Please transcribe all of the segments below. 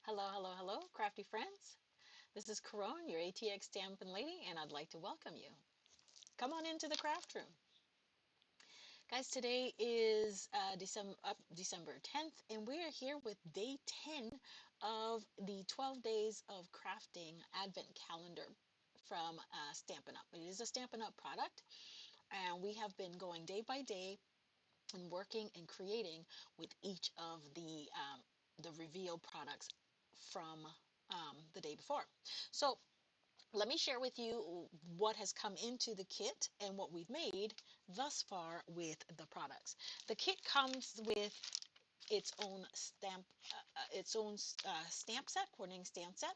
Hello, hello, hello, crafty friends. This is Caron, your ATX Stampin Lady, and I'd like to welcome you. Come on into the craft room. Guys, today is December 10th, and we are here with day 10 of the 12 days of crafting advent calendar from Stampin Up. It is a Stampin Up product, and we have been going day by day and working and creating with each of the reveal products from the day before. So let me share with you what has come into the kit and what we've made thus far with the products. The kit comes with its own stamp set, coordinating stamp set.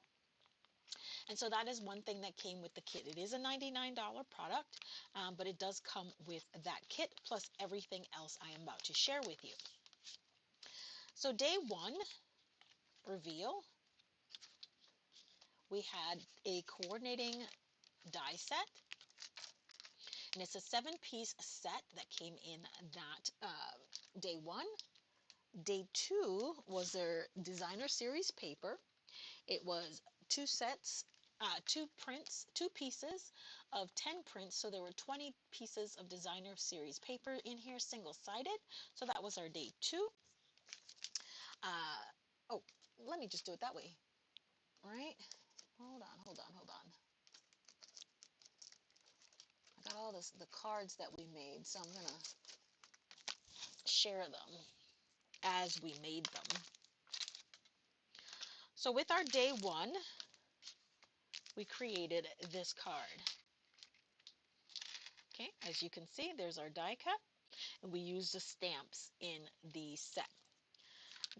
And so that is one thing that came with the kit. It is a $99 product, but it does come with that kit plus everything else I am about to share with you. So day one, reveal, we had a coordinating die set, and it's a 7-piece set that came in that day one. Day two was their designer series paper. It was two sets, two pieces of 10 prints, so there were 20 pieces of designer series paper in here, single-sided. So that was our day two. Oh, let me just do it that way. All right, hold on. I got all the cards that we made, so I'm gonna share them as we made them. So with our day one, we created this card. Okay, as you can see, there's our die cut, and we used the stamps in the set.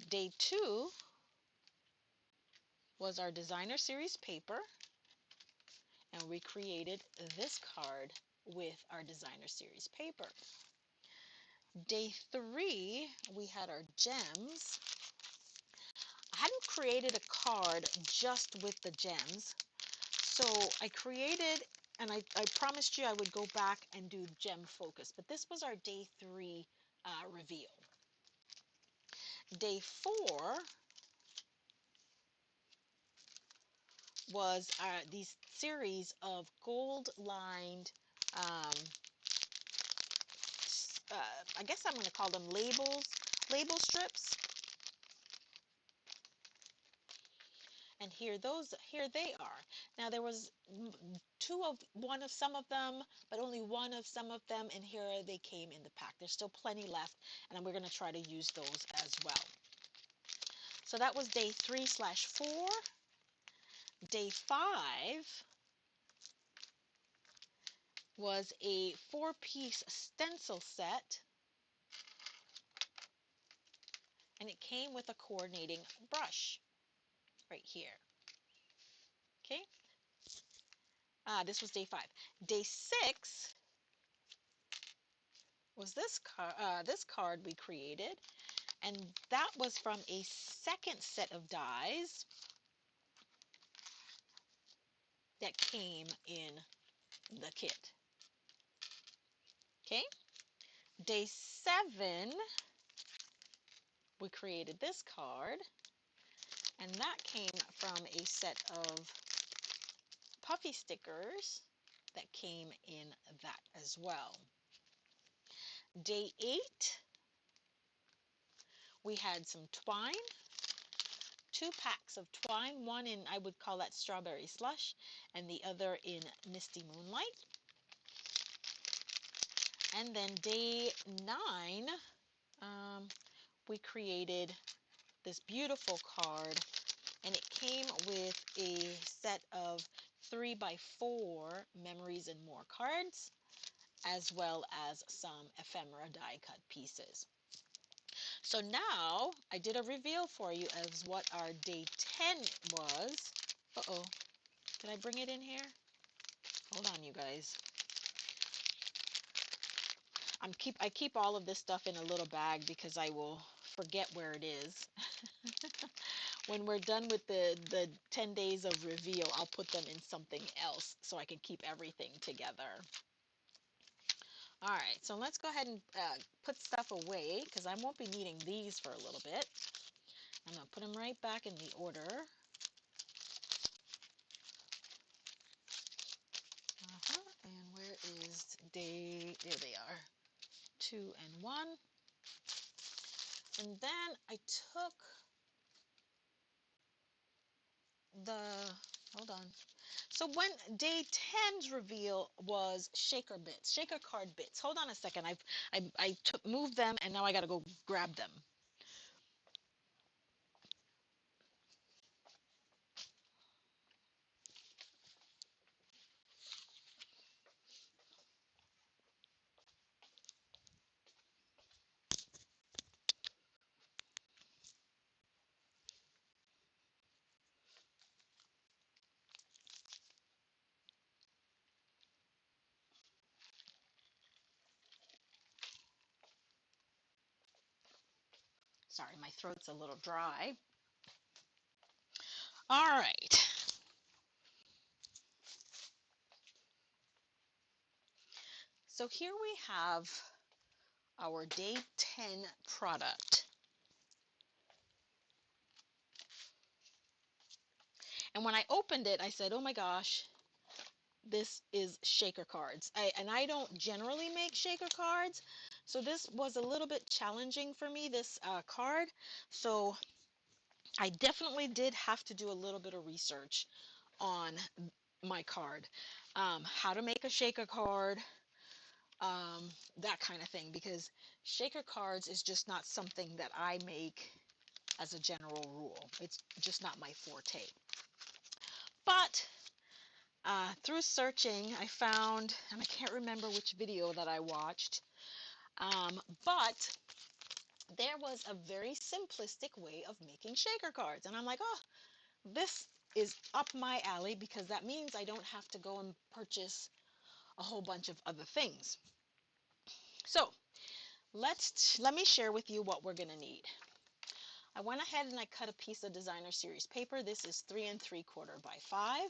Day two was our designer series paper, and we created this card with our designer series paper. Day three, we had our gems. I hadn't created a card just with the gems, so I created, and I promised you I would go back and do gem focus, but this was our day three reveal. Day four was these series of gold lined, I guess I'm going to call them label strips. And here they are. Now there was one of some of them, but only one of some of them, and here they came in the pack. There's still plenty left, and we're going to try to use those as well. So that was day 3/4. Day 5 was a 4-piece stencil set, and it came with a coordinating brush right here. Okay, this was day 5. Day 6 was this card we created, and that was from a second set of dies that came in the kit. Okay, day 7 we created this card, and that came from a set of puffy stickers that came in that as well. Day 8 we had some twine, 2 packs of twine, one in, I would call that strawberry slush, and the other in misty moonlight. And then day 9, we created this beautiful card, and it came with a set of 3x4 memories and more cards, as well as some ephemera die cut pieces. So now I did a reveal for you as what our day 10 was. Uh-oh, did I bring it in here? Hold on, you guys. I keep all of this stuff in a little bag because I will forget where it is. When we're done with the 10 days of reveal, I'll put them in something else so I can keep everything together. All right, so let's go ahead and put stuff away because I won't be needing these for a little bit. I'm going to put them right back in the order. And where is day? There they are. 2 and 1. And then I took the, hold on. So when day 10's reveal was shaker bits, shaker card bits. Hold on a second. I moved them and now I got to go grab them. Sorry, my throat's a little dry. All right. So here we have our day 10 product. And when I opened it, I said, oh my gosh, this is shaker cards. I don't generally make shaker cards, so this was a little bit challenging for me, this card. So I definitely did have to do a little bit of research on my card, how to make a shaker card, that kind of thing, because shaker cards is just not something that I make as a general rule. It's just not my forte. But through searching, I found, and I can't remember which video that I watched, but there was a very simplistic way of making shaker cards. And I'm like, oh, this is up my alley, because that means I don't have to go and purchase a whole bunch of other things. So let me share with you what we're going to need. I went ahead and I cut a piece of designer series paper. This is 3 3/4 by 5.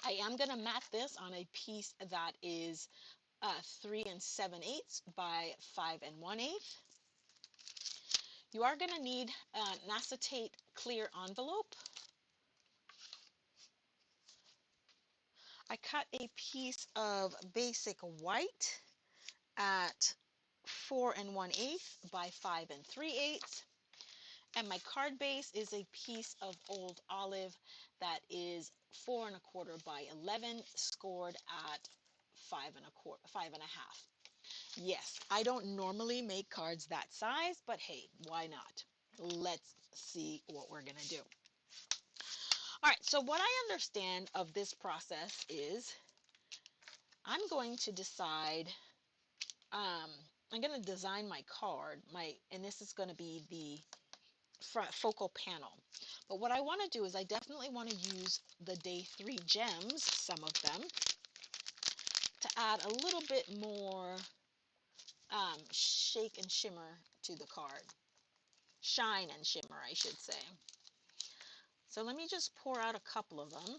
I am going to mat this on a piece that is 3 7/8 by 5 1/8. You are going to need an acetate clear envelope. I cut a piece of basic white at 4 1/8 by 5 3/8. And my card base is a piece of old olive that is 4 1/4 by 11, scored at 5 1/4, 5 1/2. Yes, I don't normally make cards that size, but hey, why not? Let's see what we're gonna do. All right, so what I understand of this process is I'm going to decide, I'm going to design my card, and this is going to be the front focal panel. But what I want to do is I definitely want to use the day 3 gems, some of them, to add a little bit more shake and shimmer to the card. Shine and shimmer, I should say. So let me just pour out a couple of them.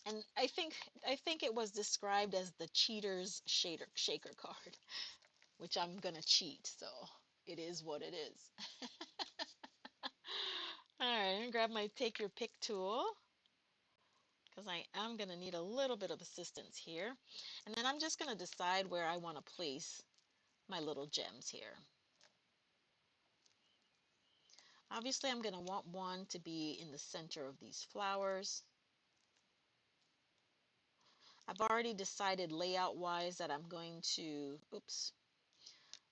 And I think it was described as the cheater's shaker card, which I'm gonna cheat, so it is what it is. All right, I'm gonna grab my take your pick tool, because I am gonna need a little bit of assistance here. And then I'm just gonna decide where I want to place my little gems here. Obviously, I'm gonna want one to be in the center of these flowers. I've already decided layout wise that I'm going to,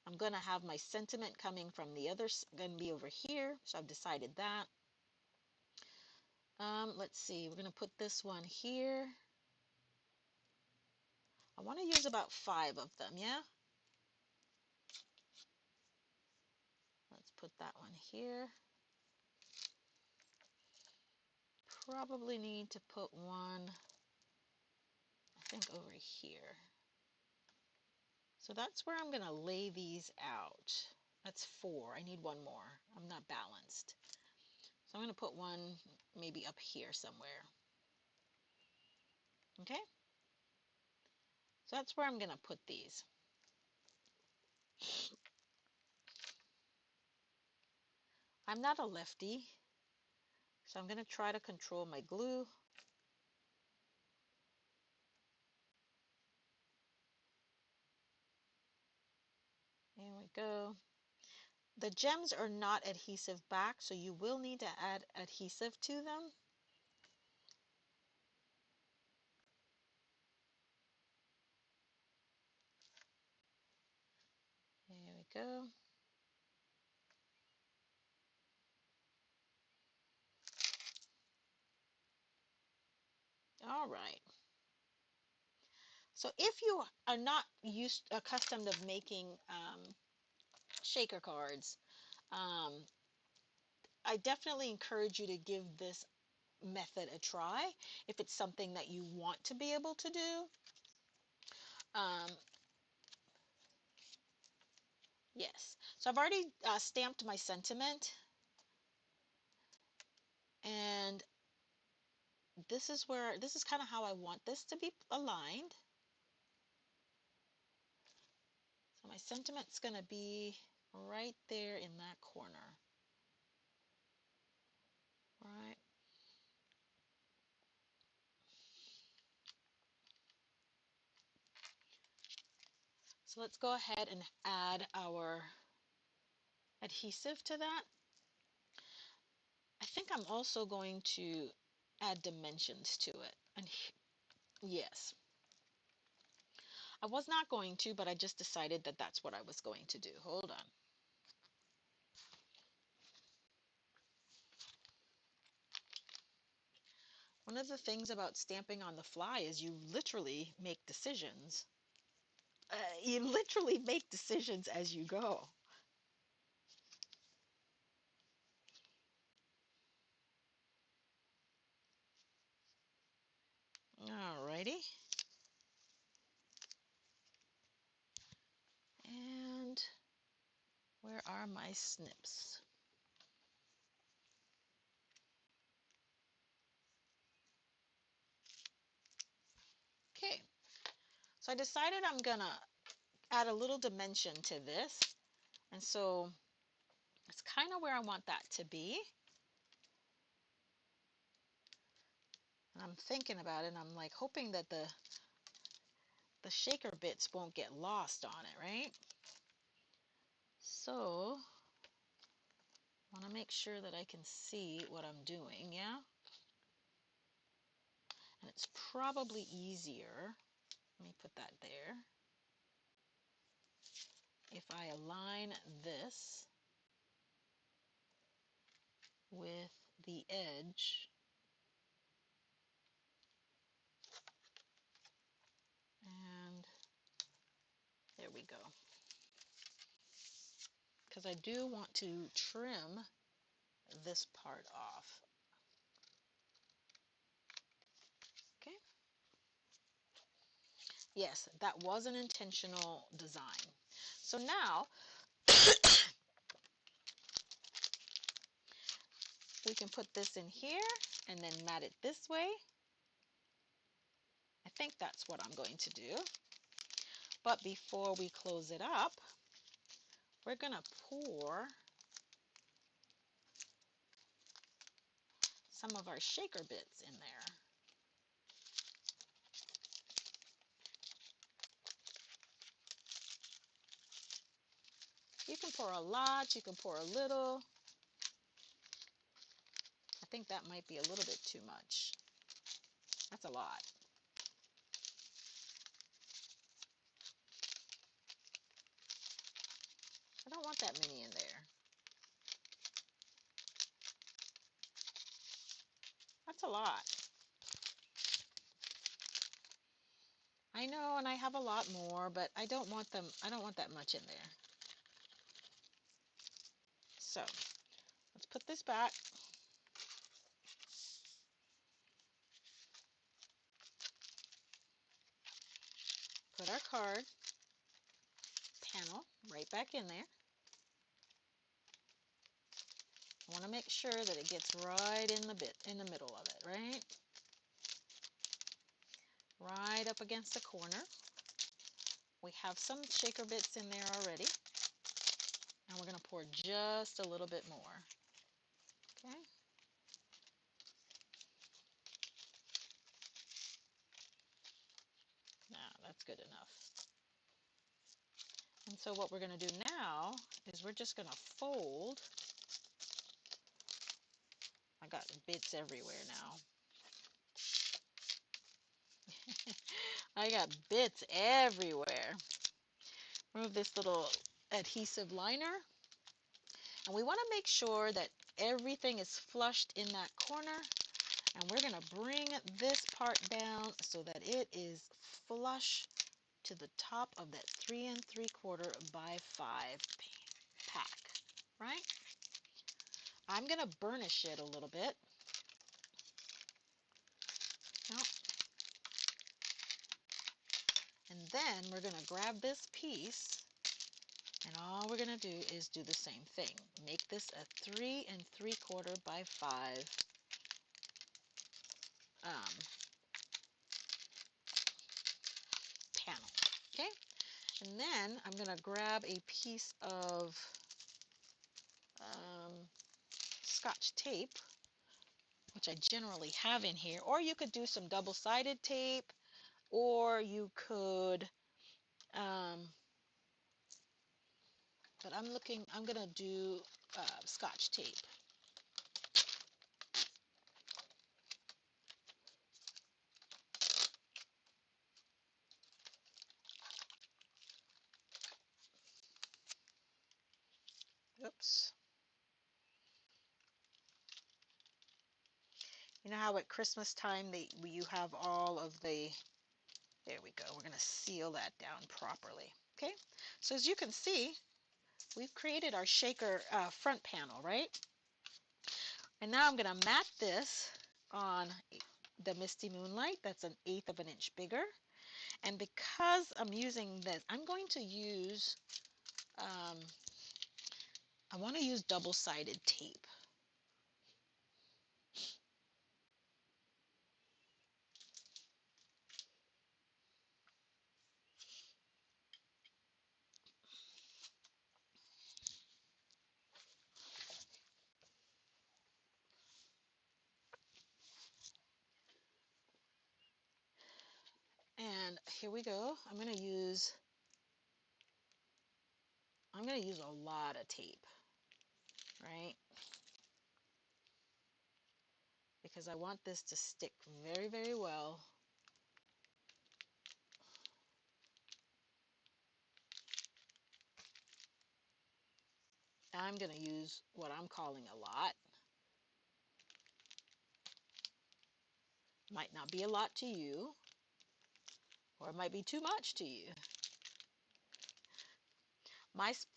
I'm going to have my sentiment coming from the other, going to be over here. So I've decided that. Let's see, we're going to put this one here. I want to use about 5 of them, yeah? Let's put that one here. Probably need to put one, I think, over here. So that's where I'm going to lay these out. That's 4. I need one more. I'm not balanced. So I'm going to put one maybe up here somewhere. Okay? So that's where I'm going to put these. I'm not a lefty, so I'm going to try to control my glue. There we go. The gems are not adhesive back, so you will need to add adhesive to them. There we go. All right. So if you are not accustomed of making shaker cards, um, I definitely encourage you to give this method a try if it's something that you want to be able to do. Um, yes. So I've already stamped my sentiment, and this is kind of how I want this to be aligned. So my sentiment's going to be right there in that corner. Right. So let's go ahead and add our adhesive to that. I think I'm also going to add dimensions to it. And yes, I was not going to, but I just decided that that's what I was going to do. Hold on. One of the things about stamping on the fly is you literally make decisions. You literally make decisions as you go. Alrighty. And where are my snips? Okay. So I decided I'm gonna add a little dimension to this. And so it's kind of where I want that to be. And I'm thinking about it, and I'm like hoping that the shaker bits won't get lost on it, right? So I want to make sure that I can see what I'm doing, yeah? And it's probably easier, let me put that there, if I align this with the edge, and there we go. Because I do want to trim this part off. Okay. Yes, that was an intentional design. So now we can put this in here and then mat it this way. I think that's what I'm going to do. But before we close it up, we're going to pour some of our shaker bits in there. You can pour a lot, you can pour a little. I think that might be a little bit too much. That's a lot. I don't want that many in there. That's a lot. I know, and I have a lot more, but I don't want that much in there. So let's put this back. Put our card panel right back in there. I want to make sure that it gets right in the middle of it, right? Right up against the corner. We have some shaker bits in there already. for just a little bit more. Okay. Now that's good enough. And so what we're going to do now is we're just going to fold. I got bits everywhere now. I got bits everywhere. Remove this little adhesive liner. And we want to make sure that everything is flushed in that corner. And we're going to bring this part down so that it is flush to the top of that 3 3/4 by 5 pack, right? I'm going to burnish it a little bit. Now, and then we're going to grab this piece, and all we're going to do is do the same thing. Make this a 3 3/4 by 5 panel, okay? And then I'm going to grab a piece of Scotch tape, which I generally have in here, or you could do some double-sided tape, or you could, but I'm going to do Scotch tape. Oops. You know how at Christmas time you have all of the, there we go, we're going to seal that down properly. Okay, so as you can see, we've created our shaker front panel, right? And now I'm going to mat this on the Misty Moonlight. That's 1/8 of an inch bigger. And because I'm using this, I'm going to use, I want to use double-sided tape. And here we go. I'm going to use a lot of tape, right? Because I want this to stick very, very well. I'm going to use what I'm calling a lot. Might not be a lot to you, or it might be too much to you.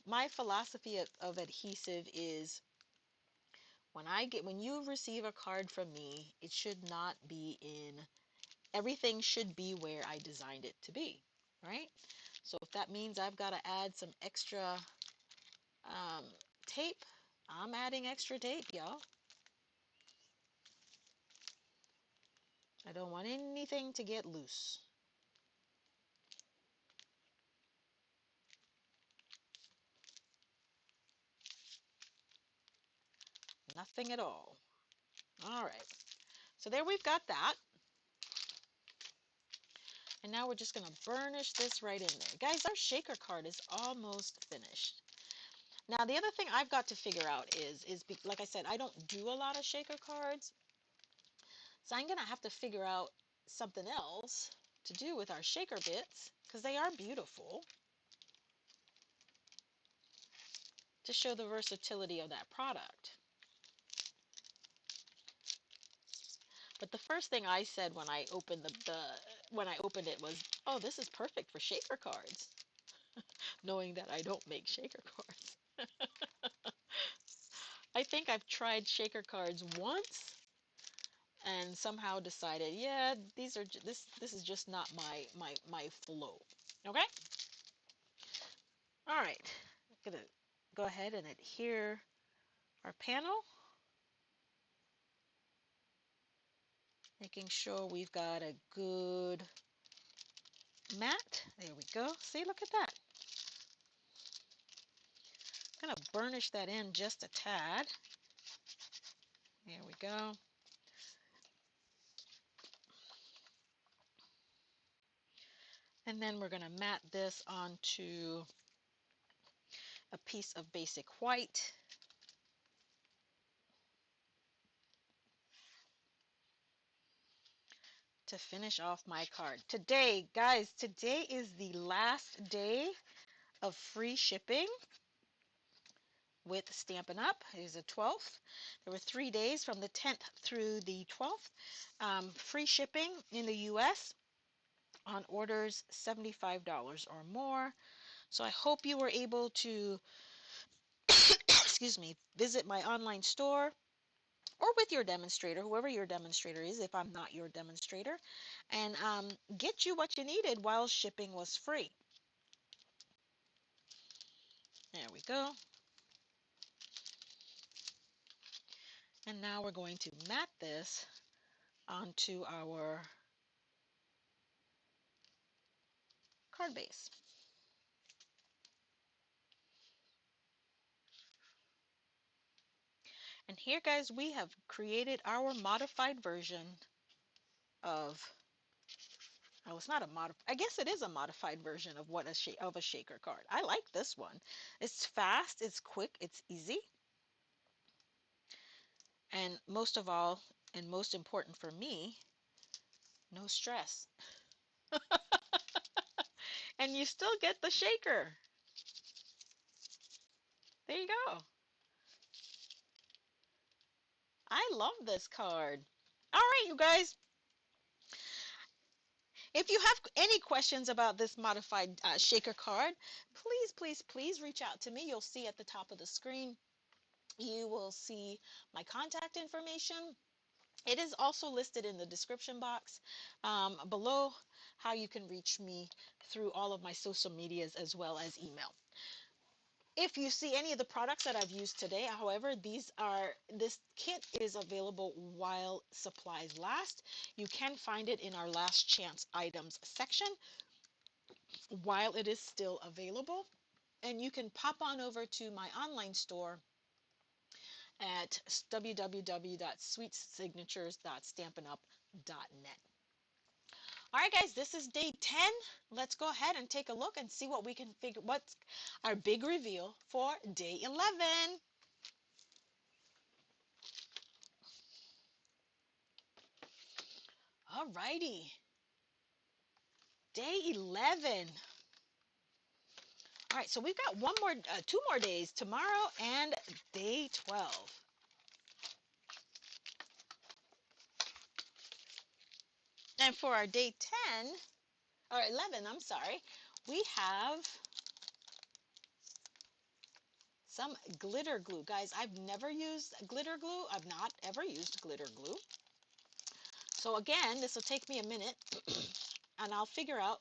My philosophy of adhesive is when you receive a card from me, it should not be in, everything should be where I designed it to be, right? So if that means I've got to add some extra tape, I'm adding extra tape, y'all. I don't want anything to get loose. Nothing at all. All right. So there we've got that. And now we're just going to burnish this right in there. Guys, our shaker card is almost finished. Now, the other thing I've got to figure out is like I said, I don't do a lot of shaker cards. So I'm going to have to figure out something else to do with our shaker bits, because they are beautiful, to show the versatility of that product. But the first thing I said when I opened when I opened it was, "Oh, this is perfect for shaker cards," knowing that I don't make shaker cards. I think I've tried shaker cards once and somehow decided, yeah, this is just not my flow. Okay? All right. I'm going to go ahead and adhere our panel, making sure we've got a good mat. There we go. See, look at that. I'm going to burnish that in just a tad. There we go. And then we're going to mat this onto a piece of basic white. To finish off my card. Today, guys, today is the last day of free shipping with Stampin' Up. It is the 12th. There were 3 days from the 10th through the 12th. Free shipping in the US on orders $75 or more. So I hope you were able to, excuse me, visit my online store or with your demonstrator, whoever your demonstrator is, if I'm not your demonstrator, and get you what you needed while shipping was free. There we go. And now we're going to mat this onto our card base. And here, guys, we have created our modified version of, oh, it's not a I guess it is a modified version of what a shaker card. I like this one. It's fast, it's quick, it's easy. And most of all, and most important for me, no stress. And you still get the shaker. There you go. I love this card. All right, you guys. If you have any questions about this modified shaker card, please, please, please reach out to me. You'll see at the top of the screen, you will see my contact information. It is also listed in the description box below how you can reach me through all of my social medias as well as email. If you see any of the products that I've used today, however, this kit is available while supplies last. You can find it in our last chance items section while it is still available. And you can pop on over to my online store at www.sweetsignatures.stampinup.net. All right, guys, this is day 10. Let's go ahead and take a look and see what we can figure, what's our big reveal for day 11. All righty, day 11. All right, so we've got 2 more days, tomorrow and day 12. And for our day 10, or 11, I'm sorry, we have some glitter glue. Guys, I've never used glitter glue. I've not ever used glitter glue. So again, this will take me a minute and I'll figure out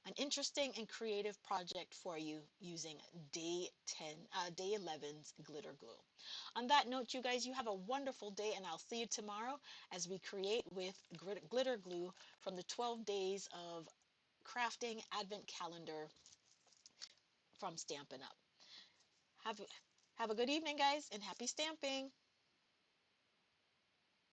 an interesting and creative project for you using day 11's glitter glue. On that note, you guys, you have a wonderful day and I'll see you tomorrow as we create with glitter glue from the 12 days of crafting advent calendar from Stampin' Up. Have a good evening, guys, and happy stamping.